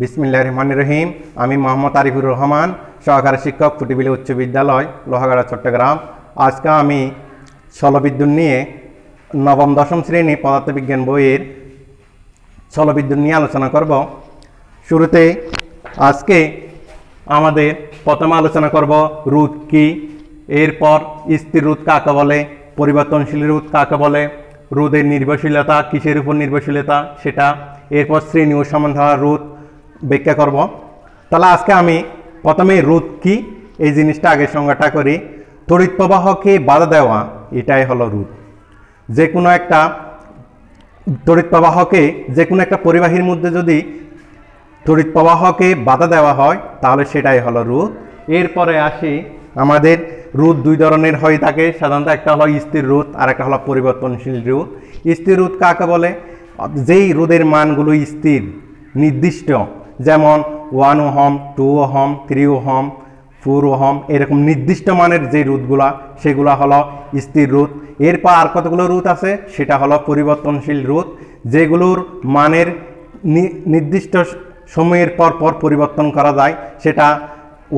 বিসমিল্লাহির রহমানির রহিম। আমি মোহাম্মদ আরিফুর রহমান, সহকারী শিক্ষক, ফুটিবিলি উচ্চ বিদ্যালয়, লোহাগাড়া, চট্টগ্রাম। আজকে আমি স্থলবিদ্যুৎ নিয়ে নবম দশম শ্রেণী পদার্থবিজ্ঞান বইয়ের স্থলবিদ্যুৎ নিয়ে আলোচনা করব। শুরুতে আজকে আমাদের প্রথমে আলোচনা করব রোধ কি, এরপর স্থির রোধ কাকে বলে, পরিবর্তনশীল রোধ কাকে বলে, রোধের নির্ভরশীলতা কিসের উপর নির্ভরশীলতা সেটা, এরপর শ্রেণী ও সমান্তরাল রোধ ব্যাখ্যা করব। তাহলে আজকে আমি প্রথমে রোধ কি এই জিনিসটা আগে সংজ্ঞাটা করি। তড়িৎ প্রবাহকে বাধা দেওয়া, এটাই হলো রোধ। যে কোনো একটা তড়িৎ প্রবাহকে যে কোনো একটা পরিবাহীর মধ্যে যদি তড়িৎ প্রবাহকে বাধা দেওয়া হয় তাহলে সেটাই হলো রোধ। এরপরে আসি আমাদের রোধ দুই ধরনের হয়ে থাকে সাধারণত, একটা হলো স্থির রোধ আর একটা হলো পরিবর্তনশীল রোধ। স্থির রোধ কাকে বলে? যেই রোধের মানগুলো স্থির, নির্দিষ্ট, যেমন 1 ওহম, 2 ওহম, 3 ওহম, 4 ওহম, এরকম নির্দিষ্ট মানের যে রোধগুলা সেগুলো হলো স্থির রোধ। এরপর আর কতগুলো রোধ আছে, সেটা হলো পরিবর্তনশীল রোধ, যেগুলোর মানের নির্দিষ্ট সময়ের পর পর পরিবর্তন করা যায়। সেটা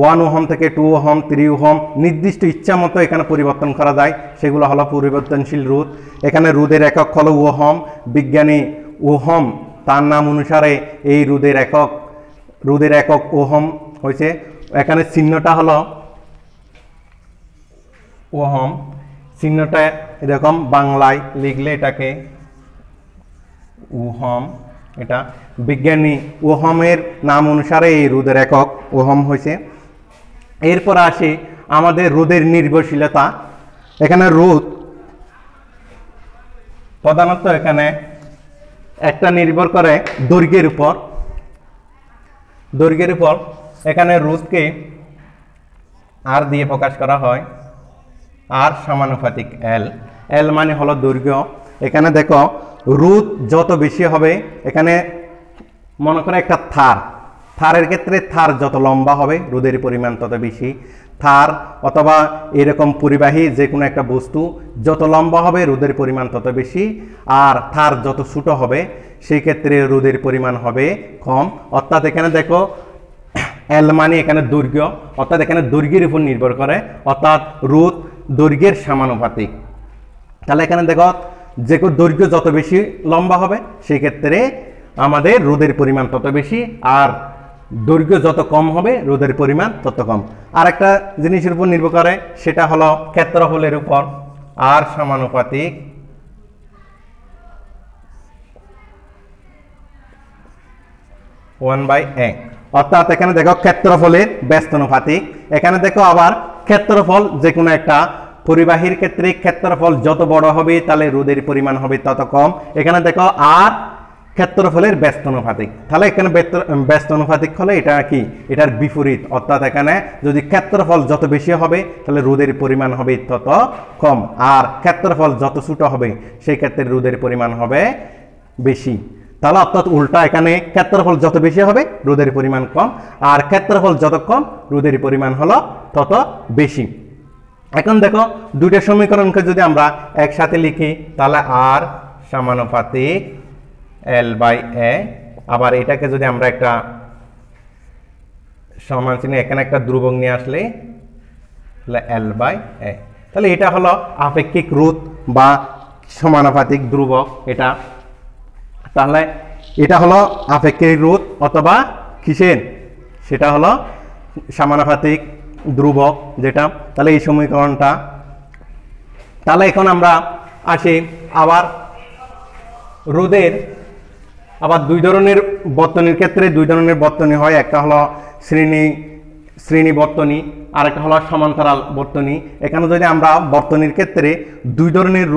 1 ওহম থেকে 2 ওহম, 3 ওহম, নির্দিষ্ট ইচ্ছা মতো এখানে পরিবর্তন করা যায়, সেগুলো হলো পরিবর্তনশীল রোধ। এখানে রোধের একক হলো ওহম। বিজ্ঞানী ওহম তার নাম অনুসারে এই রোধের একক ওহম হয়েছে। এখানে চিহ্নটা হলো ওহম, চিহ্নটা এরকম বাংলায় লিখলে এটাকে ওহম। এটা বিজ্ঞানী ওহমের নাম অনুসারে এই রোধের একক ওহম হয়েছে। এরপর আসি আমাদের রোধের নির্ভরশীলতা। এখানে রোধ প্রধানত এখানে একটা নির্ভর করে দৈর্ঘ্যের উপর। এখানে রোধকে আর দিয়ে প্রকাশ করা হয়, আর সমানুপাতিক এল। এল মানে হলো দৈর্ঘ্য। এখানে দেখো রোধ যত বেশি হবে, এখানে মনে করে একটা থারের ক্ষেত্রে থার যত লম্বা হবে রোধের পরিমাণ তত বেশি। থার অথবা এরকম পরিবাহী যে কোনো একটা বস্তু যত লম্বা হবে রোধের পরিমাণ তত বেশি, আর থার যত ছোট হবে সেই ক্ষেত্রে রোধের পরিমাণ হবে কম। অর্থাৎ এখানে দেখো এল মানে এখানে দৈর্ঘ্য, অর্থাৎ এখানে দৈর্ঘ্যের উপর নির্ভর করে, অর্থাৎ রোধ দৈর্ঘ্যের সমানুপাতিক। তাহলে এখানে দেখো যে দৈর্ঘ্য যত বেশি লম্বা হবে সেই ক্ষেত্রে আমাদের রোধের পরিমাণ তত বেশি, আর দৈর্ঘ্য যত কম হবে রোধের পরিমাণ তত কম। আর একটা জিনিসের উপর নির্ভর করে, সেটা হলো ক্ষেত্রফলের উপর। আর সমানুপাতিক ওয়ান বাই এ, অর্থাৎ এখানে দেখো ক্ষেত্রফলের ব্যস্তানুপাতিক। এখানে দেখো আবার ক্ষেত্রফল যে কোনো একটা পরিবাহীর ক্ষেত্রে ক্ষেত্রফল যত বড় হবে তাহলে রোধের পরিমাণ হবে তত কম। এখানে দেখো আর ক্ষেত্রফলের ব্যস্তানুপাতিক। তাহলে এখানে ব্যস্তানুপাতিক হলে এটা কি, এটার বিপরীত। অর্থাৎ এখানে যদি ক্ষেত্রফল যত বেশি হবে তাহলে রোধের পরিমাণ হবে তত কম, আর ক্ষেত্রফল যত ছোট হবে সেই ক্ষেত্রে রোধের পরিমাণ হবে বেশি। তাহলে অর্থাৎ উল্টা, এখানে ক্ষেত্রফল যত বেশি হবে রোধের পরিমাণ কম, আর ক্ষেত্রফল যত কম রোধের পরিমাণ হলো তত বেশি। এখন দেখো দুইটা সমীকরণকে যদি আমরা একসাথে লিখি তাহলে আর সমানুপাতিক এল বাই এ। আবার এটাকে যদি আমরা একটা সমান চিহ্ন, এখানে একটা ধ্রুবক নিয়ে আসলে এল বাই এ, তাহলে এটা হলো আপেক্ষিক রোধ বা সমানুপাতিক ধ্রুবক এটা। তাহলে এটা হলো আপেক্ষিক রোধ অথবা কিসের, সেটা হলো সমানুপাতিক ধ্রুবক যেটা। তাহলে এই সমীকরণটা। তাহলে এখন আমরা আসি আবার রোধের আবার দুই ধরনের বর্তনীর ক্ষেত্রে দুই ধরনের বর্তনী হয়। একটা হলো শ্রেণী বর্তনী, আর একটা হলো সমান্তরাল বর্তনী। এখানে যদি আমরা বর্তনীর ক্ষেত্রে দুই ধরনের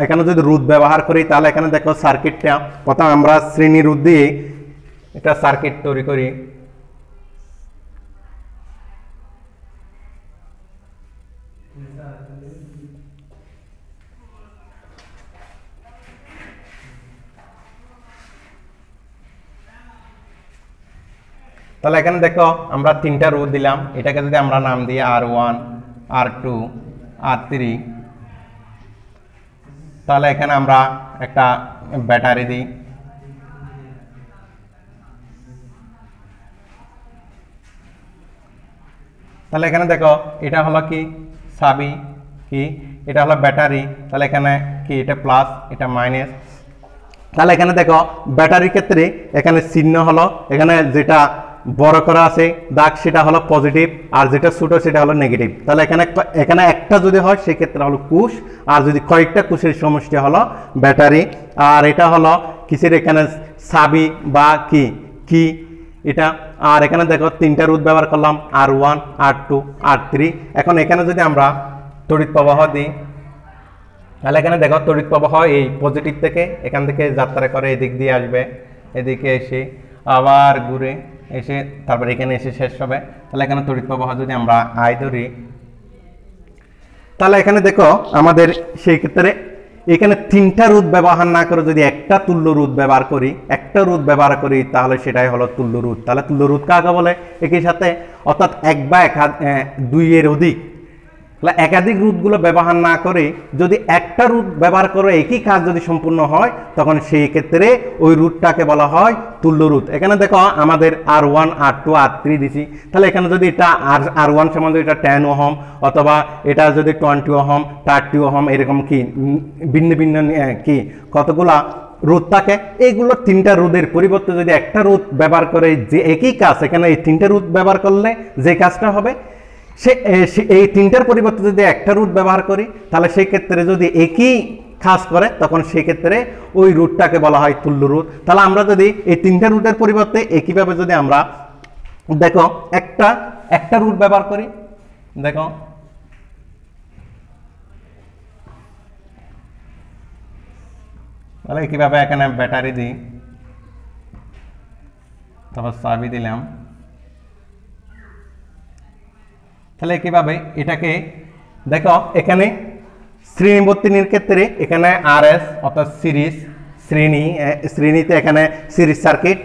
এখানে যদি রোধ ব্যবহার করি তাহলে এখানে দেখো সার্কিটটা প্রথম আমরা শ্রেণী রোধ দিয়ে একটা সার্কিট তৈরি করি। তাহলে এখানে দেখো আমরা তিনটা রোধ দিলাম, এটাকে যদি আমরা নাম দিই R1, R2, R3, তাহলে এখানে আমরা একটা ব্যাটারি দিই। তাহলে এখানে দেখো এটা হলো কি সাবি, কি এটা হলো ব্যাটারি, তাহলে এখানে কি এটা প্লাস এটা মাইনাস। তাহলে এখানে দেখো ব্যাটারির ক্ষেত্রে এখানে চিহ্ন হলো, এখানে যেটা বড় করা আছে দাগ সেটা হলো পজিটিভ, আর যেটা ছোট সেটা হলো নেগেটিভ। তাহলে এখানে একটা যদি হয় সেক্ষেত্রে হলো কোষ, আর যদি কয়েকটা কোষের সমষ্টি হলো ব্যাটারি। আর এটা হলো কিসের, এখানে সাবি বা কি এটা। আর এখানে দেখো তিনটা রোধ ব্যবহার করলাম, R1 R2 R3। এখন এখানে যদি আমরা তড়িৎ প্রবাহ দিই, তাহলে এখানে দেখো তড়িৎ প্রবাহ এই পজিটিভ থেকে এখান থেকে যাত্রা করে এদিক দিয়ে আসবে, এদিকে এসে আবার ঘুরে এসে তারপর এখানে এসে শেষ হবে। তাহলে এখানে তড়িৎ প্রবাহ যদি আমরা I ধরি, তাহলে এখানে দেখো আমাদের সেই ক্ষেত্রে এখানে তিনটা রোধ ব্যবহার না করে যদি একটা তুল্য রোধ ব্যবহার করি, তাহলে সেটাই হলো তুল্য রোধ। তাহলে তুল্য রোধ কাকে বলে? একই সাথে অর্থাৎ এক বা দুইয়ের অধিক, তাহলে একাধিক রোধগুলো ব্যবহার না করে যদি একটা রোধ ব্যবহার করে একই কাজ যদি সম্পূর্ণ হয়, তখন সেই ক্ষেত্রে ওই রোধটাকে বলা হয় তুল্য রোধ। এখানে দেখো আমাদের R1 R2 R3 দিছি, তাহলে এখানে যদি এটা R1 সমান যদি এটা 10 ওহম, অথবা এটা যদি 20 ওহম 30 ওহম, এরকম কি ভিন্ন ভিন্ন কি কতগুলা রোধ থাকে, এইগুলো তিনটা রোধের পরিবর্তে যদি একটা রোধ ব্যবহার করে যে একই কাজ, এখানে এই তিনটা রোধ ব্যবহার করলে যে কাজটা হবে এই তিনটার পরিবর্তে যদি একটা রোধ ব্যবহার করি, তাহলে সেই ক্ষেত্রে যদি একই কাজ করে তখন সেই ক্ষেত্রে ওই রোধটাকে বলা হয় তুল্য রোধ। তাহলে আমরা যদি এই তিনটা রোধের পরিবর্তে একইভাবে যদি আমরা দেখো একটা রোধ ব্যবহার করি, দেখো তাহলে কিভাবে এখানে ব্যাটারি দিই, তারপর চাবি দিলাম, তাহলে কিভাবে এটাকে দেখো এখানে শ্রেণীবর্তিনীর ক্ষেত্রে এখানে RS অর্থাৎ শ্রেণীতে এখানে সিরিজ সার্কিট,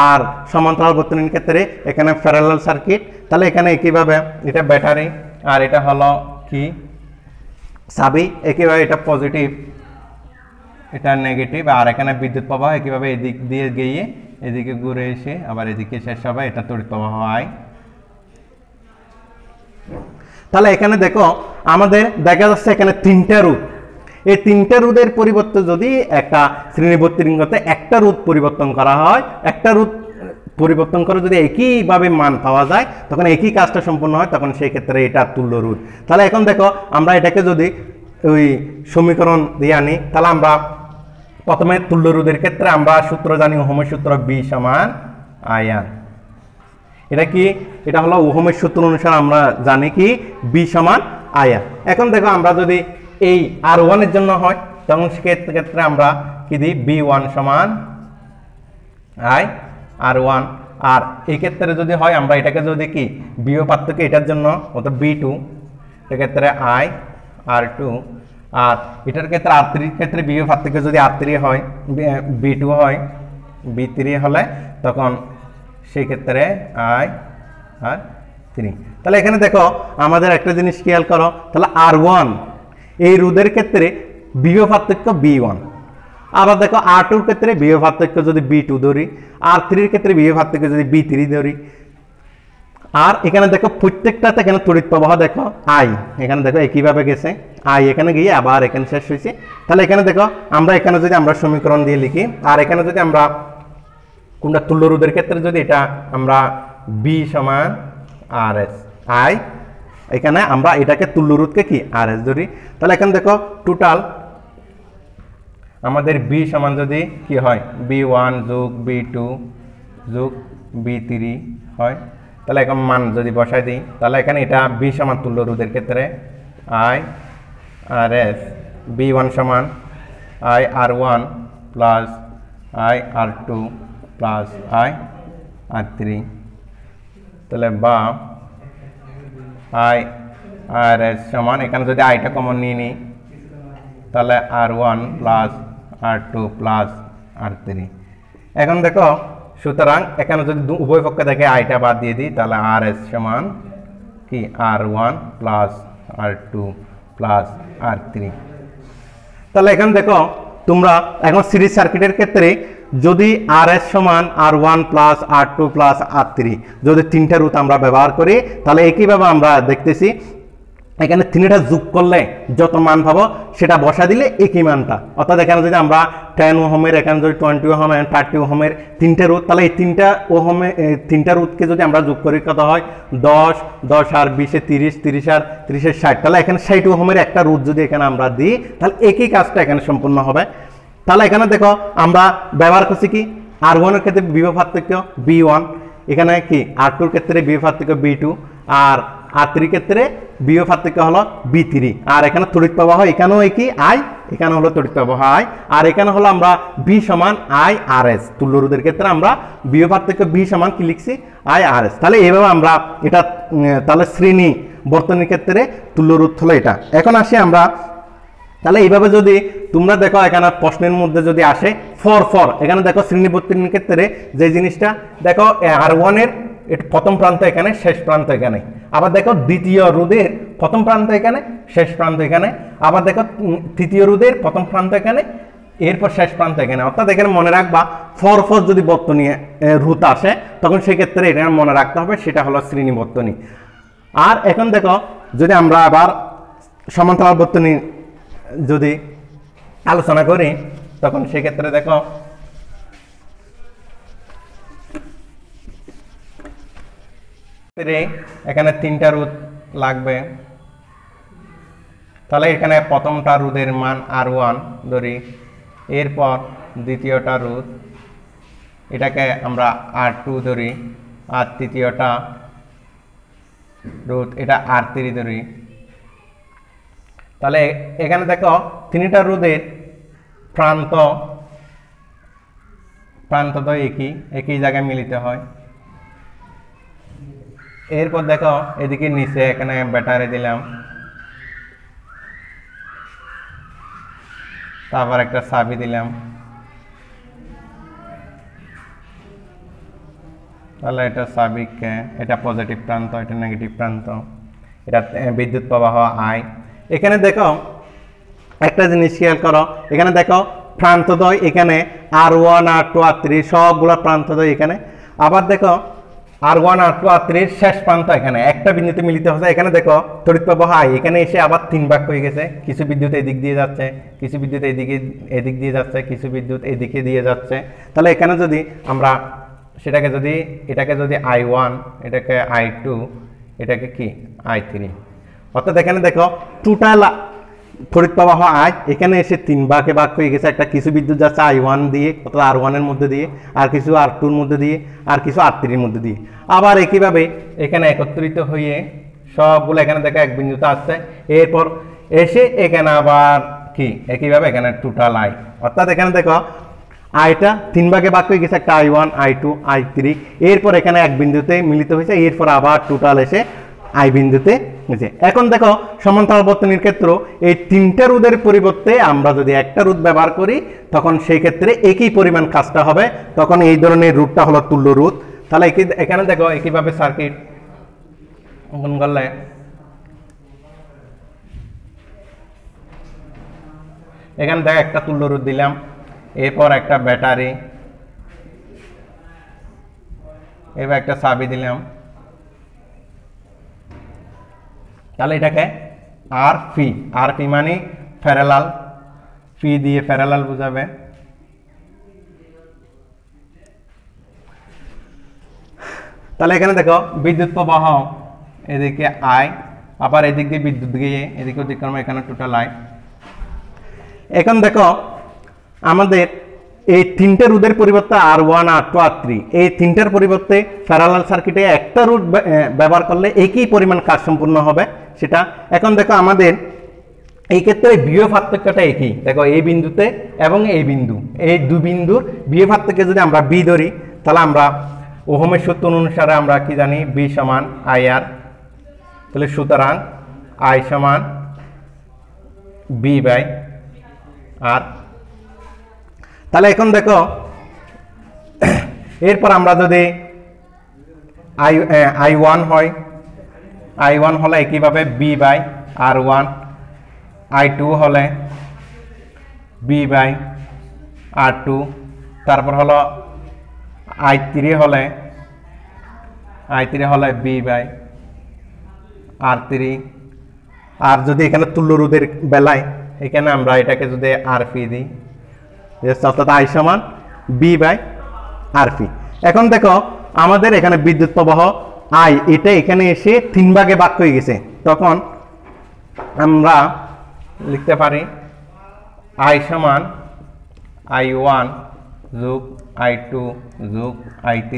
আর সমান্তরাল বর্তনীর ক্ষেত্রে এখানে প্যারালাল সার্কিট। তাহলে এখানে একইভাবে এটা ব্যাটারি আর এটা হলো কি চাবি, একইভাবে এটা পজিটিভ এটা নেগেটিভ, আর এখানে বিদ্যুৎ প্রবাহ একইভাবে এদিক দিয়ে গিয়ে এদিকে ঘুরে এসে আবার এদিকে শেষ হবে, এটা তড়িৎ প্রবাহ হয়। তাহলে এখানে দেখো আমাদের দেখা যাচ্ছে এখানে তিনটা রোধ, এই তিনটা রোধের পরিবর্তে যদি একটা শ্রেণীবর্তিনীতে একটা রোধ পরিবর্তন করা হয়, একটা রোধ পরিবর্তন করে যদি একইভাবে মান পাওয়া যায়, তখন একই কাজটা সম্পূর্ণ হয়, তখন সেই ক্ষেত্রে এটা তুল্য রোধ। তাহলে এখন দেখো আমরা এটাকে যদি ওই সমীকরণ দিয়ে আনি, তাহলে আমরা প্রথমে তুল্য রোধের ক্ষেত্রে আমরা সূত্র জানি ওহমের সূত্র B সমান IR। এটা কি, এটা হলো ওহমের সূত্র অনুসারে আমরা জানি কি B সমান IR। এখন দেখো আমরা যদি এই R1 এর জন্য হয়, তখন সেক্ষেত্রে আমরা কি দিই B1 সমান I R1, আর এই ক্ষেত্রে যদি হয় আমরা এটাকে যদি কি বিয়োগ পার্থক্য এটার জন্য অর্থাৎ B2, এক্ষেত্রে I R2, আর এটার ক্ষেত্রে R3 ক্ষেত্রে বিয়োগ পার্থক্য যদি R3 হয়, B2 হয়, B3 হলে তখন সেই ক্ষেত্রে I R3। তাহলে এখানে দেখো আমাদের একটা জিনিস খেয়াল করো, তাহলে R1 এই রোধের ক্ষেত্রে বিয়োগ পার্থক্য B1, আবার দেখো R2 এর ক্ষেত্রে বিয়োগ পার্থক্য যদি B2 ধরি, R3 এর ক্ষেত্রে বিয়োগ পার্থক্য যদি B3 ধরি, আর এখানে দেখো প্রত্যেকটাতে এখানে তড়িৎ প্রবাহ দেখো I, এখানে দেখো একইভাবে গেছে I, এখানে গিয়ে আবার এখানে শেষ হয়েছে। তাহলে এখানে দেখো আমরা এখানে যদি আমরা সমীকরণ দিয়ে লিখি, আর এখানে যদি আমরা কোনটা তুল্য রোধের ক্ষেত্রে যদি এটা আমরা B সমান RS I, এখানে আমরা এটাকে তুল্য রোধকে কি RS ধরি। তাহলে এখানে দেখো টোটাল আমাদের B সমান যদি কি হয় B1 যোগ B2 যোগ B3 হয়, তাহলে এখন মান যদি বসাই দিই, তাহলে এখানে এটা B সমান তুল্য রোধের ক্ষেত্রে I RS, B1 সমান I R1 plus I R2 plus I R3, তাহলে বা I RS সমান এখানে যদি আইটা কমন নিয়ে নিই, তাহলে R1 plus R2 plus R3। এখন দেখো সুতরাং এখানে যদি উভয় পক্ষে দেখে আইটা বাদ দিয়ে দিই, তাহলে RS সমান কি R1 plus R2 plus R3। তাহলে এখন দেখো তোমরা এখন সিরিজ সার্কিটের ক্ষেত্রে যদি আর এস সমান R1 plus R2 plus R3 যদি তিনটা রুট আমরা ব্যবহার করি, তাহলে একইভাবে আমরা দেখতেছি এখানে তিনটা যোগ করলে যত মান পাবো সেটা বসা দিলে একই মানটা, অর্থাৎ এখানে যদি আমরা 10 ওহমের, এখানে যদি 20 ওহম এবং 30 ওহমের তিনটে রোধ, তাহলে এই তিনটা রোধকে যদি আমরা যোগ করি কত হয় 10, 10 আর 20 এ 30, 30 আর 30 এ 60, তাহলে এখানে 60 ওহমের একটা রোধ যদি এখানে আমরা দিই তাহলে একই কাজটা এখানে সম্পূর্ণ হবে। তাহলে এখানে দেখো আমরা ব্যবহার করছি কি R1 এর ক্ষেত্রে বিভব পার্থক্য B1, এখানে কি R2 এর ক্ষেত্রে বিভব পার্থক্য B2, আর R3 ক্ষেত্রে বিভব পার্থক্য হলো B3, আর এখানে তড়িৎ প্রবাহ এখানেও একই I, এখানে হলো তড়িৎ প্রবাহ I, আর এখানে হলো আমরা B সমান IRS, তুল্য রোধের ক্ষেত্রে আমরা বিভব পার্থক্য B সমান কি লিখছি IRS। তাহলে এইভাবে আমরা এটা তাহলে শ্রেণী বর্তনীর ক্ষেত্রে তুল্য রোধ হলো এটা। এখন আসি আমরা, তাহলে এইভাবে যদি তোমরা দেখো এখানে প্রশ্নের মধ্যে যদি আসে ফর এখানে দেখো শ্রেণী বর্তনীর ক্ষেত্রে যে জিনিসটা দেখো R1 এর প্রথম প্রান্ত এখানে, শেষ প্রান্ত এখানে, আবার দেখো দ্বিতীয় রোধের প্রথম প্রান্ত এখানে, শেষ প্রান্ত এখানে, আবার দেখো তৃতীয় রোধের প্রথম প্রান্ত এখানে, এরপর শেষ প্রান্ত এখানে। অর্থাৎ এখানে মনে রাখবা ফর যদি বর্তনী রোধ আসে তখন সেক্ষেত্রে এটা মনে রাখতে হবে, সেটা হলো শ্রেণী বর্তনী। আর এখন দেখো যদি আমরা আবার সমান্তরাল বর্তনী যদি আলোচনা করি তখন সেক্ষেত্রে দেখো এখানে তিনটা রোধ লাগবে, তাহলে এখানে প্রথমটা রোধের মান R1 ধরি, এরপর দ্বিতীয়টা রোধ এটাকে আমরা R2 ধরি, আর তৃতীয়টা রোধ এটা R3 ধরি। তাহলে এখানে দেখো তিনটা রোধের প্রান্ত তো একই জায়গায় মিলিত হয়। এরপর দেখো এদিকে নিচে এখানে ব্যাটারি দিলাম, তারপর একটা চাবি দিলাম, তাহলে এটা চাবিকে, এটা পজিটিভ প্রান্ত, এটা নেগেটিভ প্রান্ত, এটা বিদ্যুৎ প্রবাহ I। এখানে দেখো একটা জিনিস খেয়াল করো, এখানে দেখো প্রান্তদ্বয় এখানে R1, R2, R3 সবগুলো প্রান্তদ্বয় এখানে, আবার দেখো R1, R2, R3 শেষ প্রান্ত এখানে একটা বিন্দুতে মিলিত হচ্ছে। এখানে দেখো তড়িৎ প্রবাহ I এখানে এসে আবার তিন ভাগ হয়ে গেছে, কিছু বিদ্যুৎ এদিক দিয়ে যাচ্ছে, কিছু বিদ্যুৎ এদিক দিয়ে যাচ্ছে, কিছু বিদ্যুৎ এদিকে দিয়ে যাচ্ছে। তাহলে এখানে যদি আমরা এটাকে যদি I1, এটাকে I2, এটাকে কি I3, অর্থাৎ এখানে দেখো টোটাল তড়িৎ প্রবাহ I এখানে এসে তিন ভাগে ভাগ হয়ে গেছে। একটা কিছু বিদ্যুৎ যাচ্ছে I1 দিয়ে, অর্থাৎ R1 এর মধ্যে দিয়ে, আর কিছু R2 এর মধ্যে দিয়ে, আর কিছু R3 এর মধ্যে দিয়ে। আবার একইভাবে এখানে একত্রিত হয়ে সবগুলো এখানে দেখো এক বিন্দুতে আসছে, এরপর এসে এখানে আবার কি একইভাবে এখানে টোটাল I, অর্থাৎ এখানে দেখো আইটা তিন ভাগে ভাগ হয়ে গেছে, একটা I1, I2, I3, এরপর এখানে এক বিন্দুতে মিলিত হয়েছে, এরপর আবার টোটাল এসে I বিন্দুতে হয়েছে। এখন দেখো সমান্তরাল বর্তনীর ক্ষেত্রে এই তিনটা রোধের পরিবর্তে আমরা যদি একটা রোধ ব্যবহার করি তখন সেই ক্ষেত্রে একই পরিমাণ কাজটা হবে, তখন এই ধরনের রোধটা হলো তুল্য রোধ। তাহলে এখানে দেখো একইভাবে সার্কিট অঙ্কন করলে এখানে দেখো একটা তুল্য রোধ দিলাম, এরপর একটা ব্যাটারি, এবার একটা চাবি দিলাম, তাহলে এটাকে আর পি মানে প্যারালাল, পি দিয়ে প্যারালাল বোঝাবে। তাহলে এখানে দেখো বিদ্যুৎ প্রবাহ এদিকে I, আবার এদিক দিয়ে বিদ্যুৎ গিয়ে এদিকে অতিক্রম, এখানে টোটাল I। এখন দেখো আমাদের এই তিনটে রোধের পরিবর্তে R1, R2, R3 এই তিনটার পরিবর্তে প্যারালাল সার্কিটে একটা রোধ ব্যবহার করলে একই পরিমাণ কাজ সম্পূর্ণ হবে সেটা। এখন দেখো আমাদের এই ক্ষেত্রে বিভব পার্থক্যটা একই, দেখো এই বিন্দুতে এবং এই বিন্দু, এই দুই বিন্দুর বিভব পার্থক্য যদি আমরা B ধরি তাহলে আমরা ওহমের সূত্র অনুসারে আমরা কি জানি B সমান IR, তাহলে সুতরাং I সমান B বাই R। তাহলে এখন দেখো এরপর আমরা যদি I1 হয়, I1 হলে একইভাবে B বাই R1, I2 হলে B বাই R2, তারপর হলো I3 হলে B/R3। আর যদি এখানে তুল্য রোধের বেলায় এখানে আমরা এটাকে যদি RP দিই, অর্থাৎ I সমান B/RP। এখন দেখো আমাদের এখানে বিদ্যুৎ প্রবাহ I এটা এখানে এসে 3 ভাগে ভাগ হয়ে গেছে, তখন আমরা লিখতে পারি I সমান I1 যোগ I2 যোগ I3।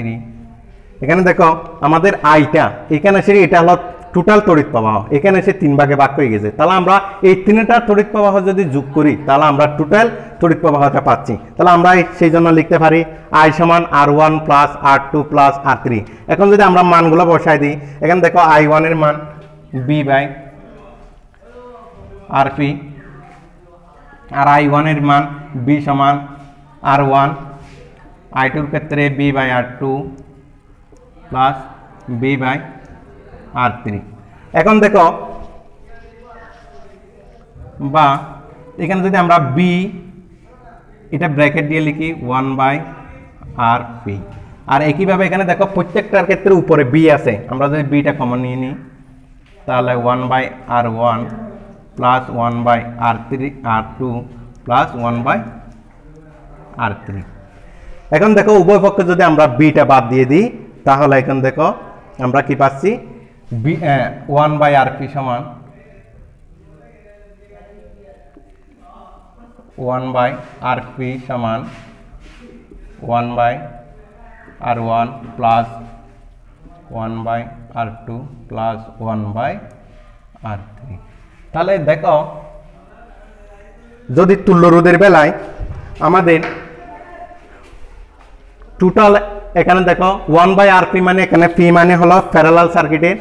এখানে দেখো আমাদের আইটা এখানে এসে এটা হলো টোটাল তড়িৎ প্রবাহ, এখানে এসে 3 ভাগে ভাগ হয়ে গেছে। তাহলে আমরা এই তিনটা তড়িৎ প্রবাহ যদি যোগ করি তাহলে আমরা টোটাল তড়িৎ প্রবাহটা পাচ্ছি। তাহলে আমরা সেই জন্য লিখতে পারি I সমান R1 plus R2 plus R3। এখন যদি আমরা মানগুলো বসাই দিই, এখানে দেখো I1 এর মান B/RP, আর I1 এর মান B সমান R1, I2 এর ক্ষেত্রে B/R2 প্লাস B/R3। এখন দেখো বা এখানে যদি আমরা B এটা ব্র্যাকেট দিয়ে লিখি 1/RP, আর একইভাবে এখানে দেখো প্রত্যেকটার ক্ষেত্রে উপরে B আছে, আমরা যদি Bটা কমন নিয়ে নিই তাহলে 1/R1 plus 1/R2 plus 1/R3। এখন দেখো উভয় পক্ষে যদি আমরা Bটা বাদ দিয়ে দিই তাহলে এখন দেখো আমরা কি পাচ্ছি, 1/RP সমান 1/R1 plus 1/R2 plus 1/R3। তাহলে দেখো যদি তুল্য রোধের বেলায় আমাদের টোটাল এখানে দেখো 1/RP মানে এখানে P মানে হলো প্যারালাল সার্কিটের,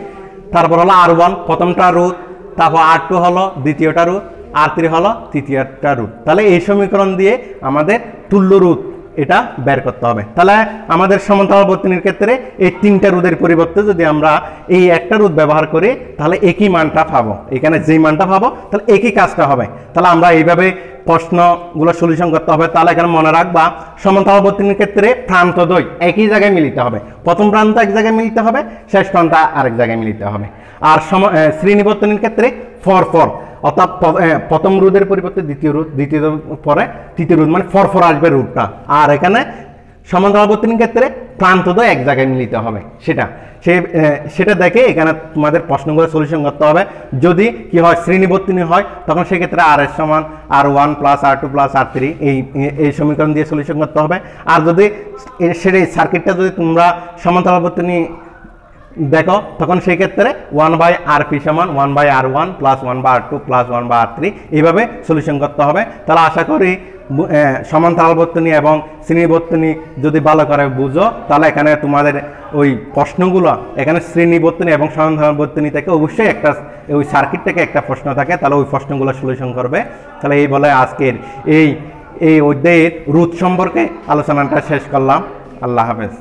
তারপর হলো R1 প্রথমটা রোধ, তারপর R2 হলো দ্বিতীয়টা রোধ, R3 হলো তৃতীয়টা রোধ। তাহলে এই সমীকরণ দিয়ে আমাদের তুল্য রোধ এটা বের করতে হবে। তাহলে আমাদের সমান্তরাল বর্তনীর ক্ষেত্রে এই 3টা রোধের পরিবর্তে যদি আমরা এই একটা রোধ ব্যবহার করি তাহলে একই মানটা পাবো, এখানে যেই মানটা পাবো তাহলে একই কাজটা হবে। তাহলে আমরা এইভাবে প্রশ্নগুলো সলিউশন করতে হবে। তাহলে এখানে মনে রাখবা সমান্তরাল বর্তনীর ক্ষেত্রে প্রান্তদ্বয় একই জায়গায় মিলিত হবে, প্রথম প্রান্ত এক জায়গায় মিলিত হবে, শেষ প্রান্ত আরেক জায়গায় মিলিত হবে। আর শ্রেণী বর্তনীর ক্ষেত্রে ফর অর্থাৎ প্রথম রোধের পরিবর্তে দ্বিতীয় রোধ, দ্বিতীয় পরে তৃতীয় রোধ, মানে ফর আসবে রোধটা। আর এখানে সমান্তরাল বর্তনীর ক্ষেত্রে প্রান্তদ্বয় এক জায়গায় মিলিত হবে, সেটা দেখে এখানে তোমাদের প্রশ্নগুলো সলিউশন করতে হবে। যদি কি হয় শ্রেণী বর্তনী হয় তখন সেক্ষেত্রে RS সমান R1 plus R2 plus R3 এই সমীকরণ দিয়ে সলিউশন করতে হবে। আর যদি সেই সার্কিটটা যদি তোমরা সমান্তরাল বর্তনী দেখো তখন সেই ক্ষেত্রে 1/RP সমান 1/R1 plus 1/R2 plus 1/R3 এইভাবে সলিউশন করতে হবে। তাহলে আশা করি সমান্তরাল বর্তনী এবং শ্রেণী বর্তনী যদি ভালো করে বুঝো তাহলে এখানে তোমাদের ওই প্রশ্নগুলো এখানে শ্রেণী বর্তনী এবং সমান্তরাল বর্তনী থেকে অবশ্যই একটা ওই সার্কিট থেকে একটা প্রশ্ন থাকে, তাহলে ওই প্রশ্নগুলো সলিউশন করবে। তাহলে এই বলে আজকের এই অধ্যায়ের রোধ সম্পর্কে আলোচনাটা শেষ করলাম। আল্লাহ হাফেজ।